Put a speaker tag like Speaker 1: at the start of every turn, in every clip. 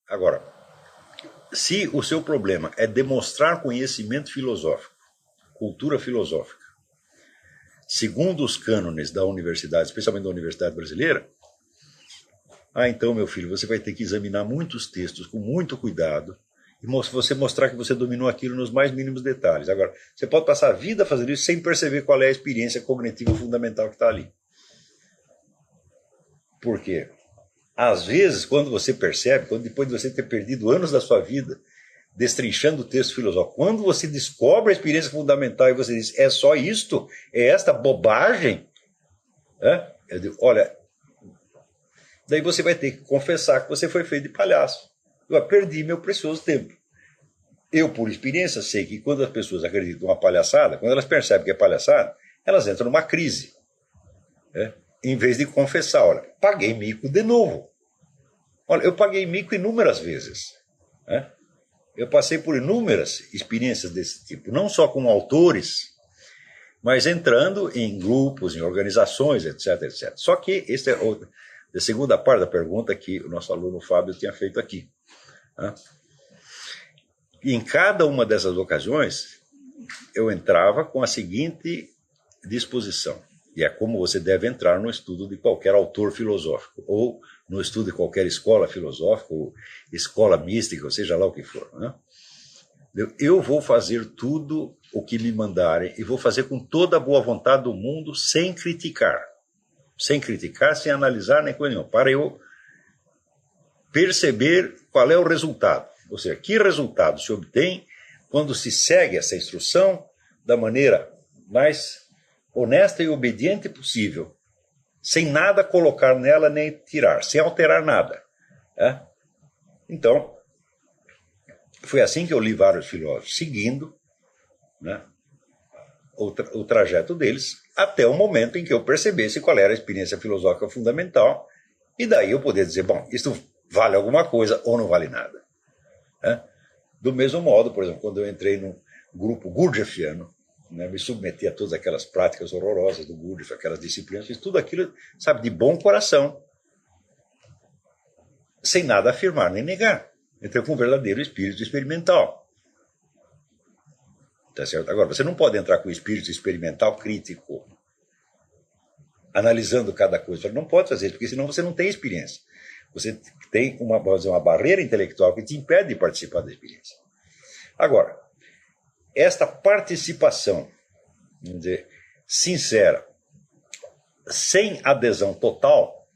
Speaker 1: Agora, se o seu problema é demonstrar conhecimento filosófico, cultura filosófica, segundo os cânones da universidade, especialmente da universidade brasileira, então, meu filho, você vai ter que examinar muitos textos com muito cuidado e você mostrar que você dominou aquilo nos mais mínimos detalhes. Agora, você pode passar a vida fazendo isso sem perceber qual é a experiência cognitiva fundamental que está ali. Por quê? Às vezes, quando você percebe, depois de você ter perdido anos da sua vida destrinchando o texto filosófico, quando você descobre a experiência fundamental e você diz, é só isto? É esta bobagem? Eu digo, olha, daí você vai ter que confessar que você foi feito de palhaço. Eu perdi meu precioso tempo. Eu, por experiência, sei que quando as pessoas acreditam numa palhaçada, quando elas percebem que é palhaçada, elas entram numa crise. Em vez de confessar, olha, paguei mico de novo. Olha, eu paguei mico inúmeras vezes. Eu passei por inúmeras experiências desse tipo, não só com autores, mas entrando em grupos, em organizações, etc, etc. Só que esta é a segunda parte da pergunta que o nosso aluno Fábio tinha feito aqui. E em cada uma dessas ocasiões, eu entrava com a seguinte disposição, e é como você deve entrar no estudo de qualquer autor filosófico, ou no estudo de qualquer escola filosófica, ou escola mística, ou seja lá o que for. Eu vou fazer tudo o que me mandarem, e vou fazer com toda a boa vontade do mundo, sem criticar, sem analisar nem coisa nenhuma, para eu perceber qual é o resultado. Ou seja, que resultado se obtém quando se segue essa instrução da maneira mais honesta e obediente possível, sem nada colocar nela nem tirar, sem alterar nada. Então, foi assim que eu li vários filósofos, seguindo o trajeto deles, até o momento em que eu percebesse qual era a experiência filosófica fundamental, e daí eu poder dizer, bom, isto vale alguma coisa ou não vale nada. Do mesmo modo, por exemplo, quando eu entrei no grupo gurdjieffiano, me submeti a todas aquelas práticas horrorosas do Gurdjieff, aquelas disciplinas, fiz tudo aquilo, sabe, de bom coração, sem nada afirmar nem negar. Entrei com um verdadeiro espírito experimental. Tá certo? Agora, você não pode entrar com o espírito experimental crítico, analisando cada coisa. Você não pode fazer isso, porque senão você não tem experiência. Você tem uma barreira intelectual que te impede de participar da experiência. Agora, esta participação, vamos dizer, sincera, sem adesão total,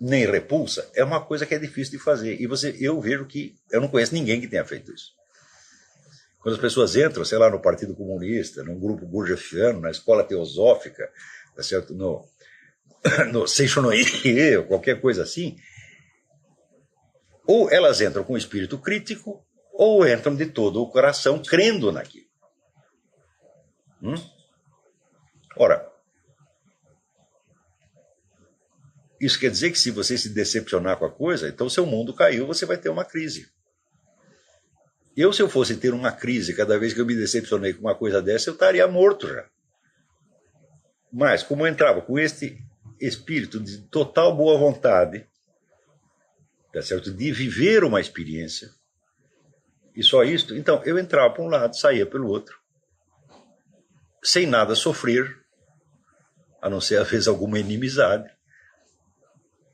Speaker 1: nem repulsa, é uma coisa que é difícil de fazer. E eu vejo que eu não conheço ninguém que tenha feito isso. Quando as pessoas entram, sei lá, no Partido Comunista, num grupo gurdjieffiano, na escola teosófica, tá certo? no Seishonoye, ou qualquer coisa assim, ou elas entram com espírito crítico, ou entram de todo o coração crendo naquilo. Ora, isso quer dizer que se você se decepcionar com a coisa, então seu mundo caiu, você vai ter uma crise. Se eu fosse ter uma crise cada vez que eu me decepcionei com uma coisa dessa, eu estaria morto já. Mas, como eu entrava com este espírito de total boa vontade, tá certo? De viver uma experiência, e só isto, então eu entrava para um lado, saía pelo outro, sem nada sofrer, a não ser às vezes alguma inimizade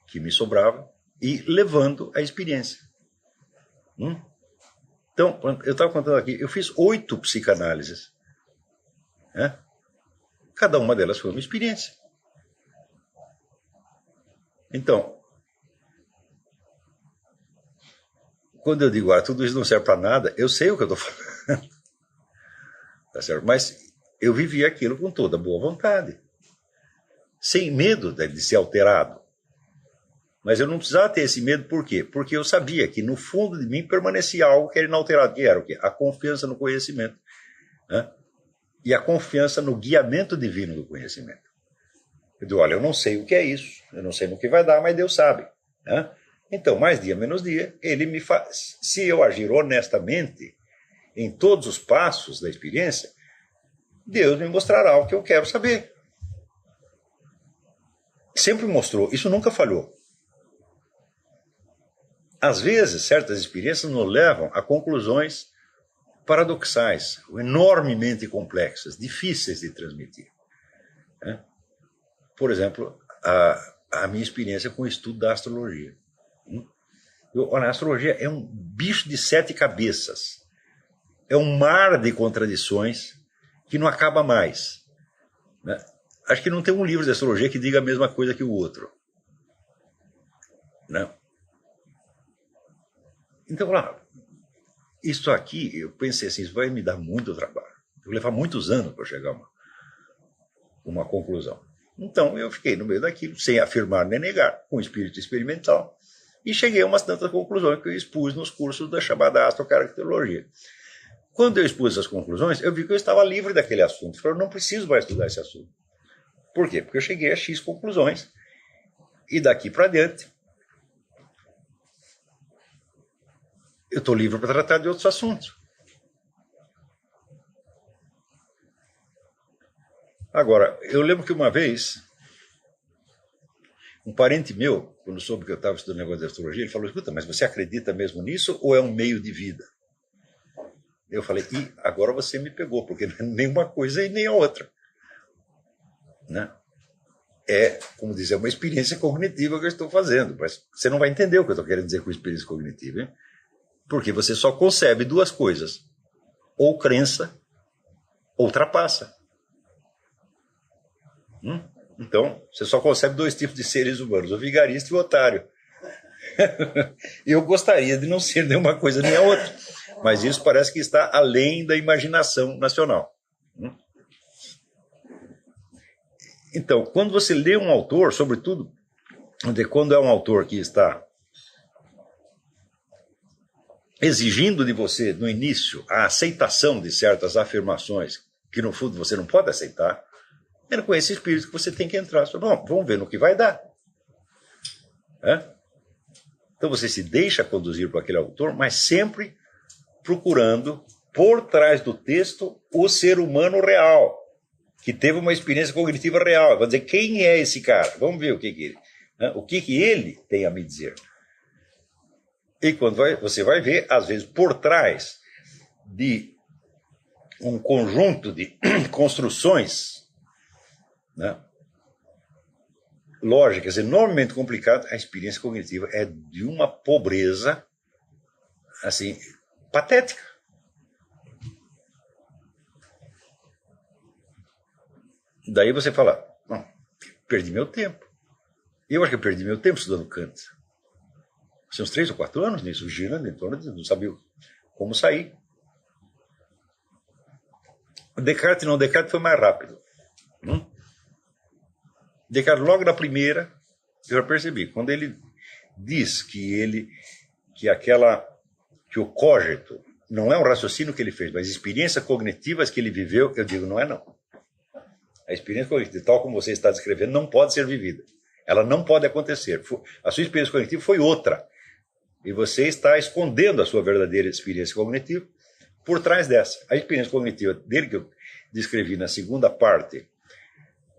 Speaker 1: que me sobrava, e levando a experiência. Então, eu estava contando aqui, eu fiz 8 psicanálises. Cada uma delas foi uma experiência. Então, quando eu digo, tudo isso não serve para nada, eu sei o que eu estou falando. Tá certo? Mas eu vivi aquilo com toda boa vontade, sem medo de ser alterado. Mas eu não precisava ter esse medo, por quê? Porque eu sabia que no fundo de mim permanecia algo que era inalterado, que era o quê? A confiança no conhecimento. E a confiança no guiamento divino do conhecimento. Eu digo, olha, eu não sei o que é isso, eu não sei no que vai dar, mas Deus sabe. Então, mais dia, menos dia, ele me faz. Se eu agir honestamente em todos os passos da experiência, Deus me mostrará o que eu quero saber. Sempre mostrou, isso nunca falhou. às vezes, certas experiências nos levam a conclusões paradoxais, enormemente complexas, difíceis de transmitir. Né? Por exemplo, a minha experiência com o estudo da astrologia. A astrologia é um bicho de 7 cabeças. É um mar de contradições que não acaba mais. Né? Acho que não tem um livro de astrologia que diga a mesma coisa que o outro. Né? Então, isso aqui, eu pensei assim, isso vai me dar muito trabalho. Vai levar muitos anos para chegar a uma conclusão. Então, eu fiquei no meio daquilo, sem afirmar nem negar, com espírito experimental, e cheguei a umas tantas conclusões que eu expus nos cursos da chamada astrocaracterologia. Quando eu expus essas conclusões, eu vi que eu estava livre daquele assunto. Eu falei, eu não preciso mais estudar esse assunto. Por quê? Porque eu cheguei a X conclusões, e daqui para adiante, eu estou livre para tratar de outros assuntos. Agora, eu lembro que uma vez, um parente meu, quando soube que eu estava estudando negócio de astrologia, ele falou, escuta, mas você acredita mesmo nisso ou é um meio de vida? Eu falei, agora você me pegou, porque não é nem uma coisa e nem a outra. Né? É, como dizer, uma experiência cognitiva que eu estou fazendo, mas você não vai entender o que eu estou querendo dizer com experiência cognitiva, hein? Porque você só concebe 2 coisas, ou crença, ou trapaça. Então, você só concebe 2 tipos de seres humanos, o vigarista e o otário. Eu gostaria de não ser nenhuma coisa nem a outra, mas isso parece que está além da imaginação nacional. Então, quando você lê um autor, sobretudo, quando é um autor que está exigindo de você, no início, a aceitação de certas afirmações que, no fundo, você não pode aceitar, é com esse espírito que você tem que entrar. Você fala, bom, vamos ver no que vai dar. Então você se deixa conduzir por aquele autor, mas sempre procurando, por trás do texto, o ser humano real, que teve uma experiência cognitiva real. Vai dizer, quem é esse cara? Vamos ver o que ele tem a me dizer. E quando você vai ver, às vezes, por trás de um conjunto de construções, né, lógicas enormemente complicadas, a experiência cognitiva é de uma pobreza assim, patética. Daí você fala, não, perdi meu tempo. Eu acho que eu perdi meu tempo estudando Kant. Uns 3 ou 4 anos nisso, girando em torno de não sabia como sair. Descartes foi mais rápido. Descartes, logo na primeira, eu já percebi. Quando ele diz que o cogito não é um raciocínio que ele fez, mas experiências cognitivas que ele viveu, eu digo, não é não. A experiência cognitiva, tal como você está descrevendo, não pode ser vivida. Ela não pode acontecer. A sua experiência cognitiva foi outra. E você está escondendo a sua verdadeira experiência cognitiva por trás dessa. A experiência cognitiva dele, que eu descrevi na segunda parte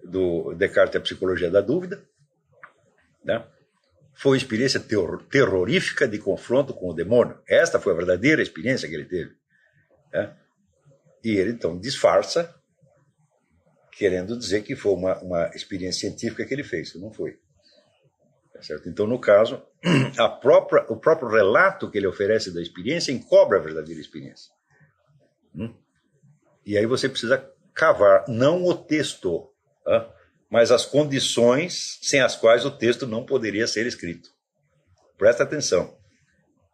Speaker 1: do Descartes e a Psicologia da Dúvida, né, foi uma experiência terrorífica de confronto com o demônio. Esta foi a verdadeira experiência que ele teve. Né? E ele, então, disfarça, querendo dizer que foi uma experiência científica que ele fez, que não foi. Certo? Então, no caso, o próprio relato que ele oferece da experiência encobre a verdadeira experiência. E aí você precisa cavar, não o texto, mas as condições sem as quais o texto não poderia ser escrito. Presta atenção.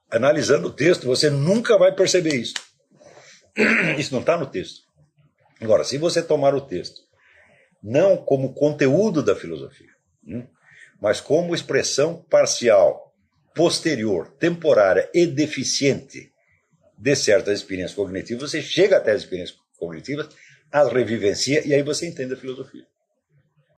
Speaker 1: Analisando o texto, você nunca vai perceber isso. Isso não está no texto. Agora, se você tomar o texto não como conteúdo da filosofia, mas como expressão parcial, posterior, temporária e deficiente de certas experiências cognitivas, você chega até as experiências cognitivas, as revivencia e aí você entende a filosofia.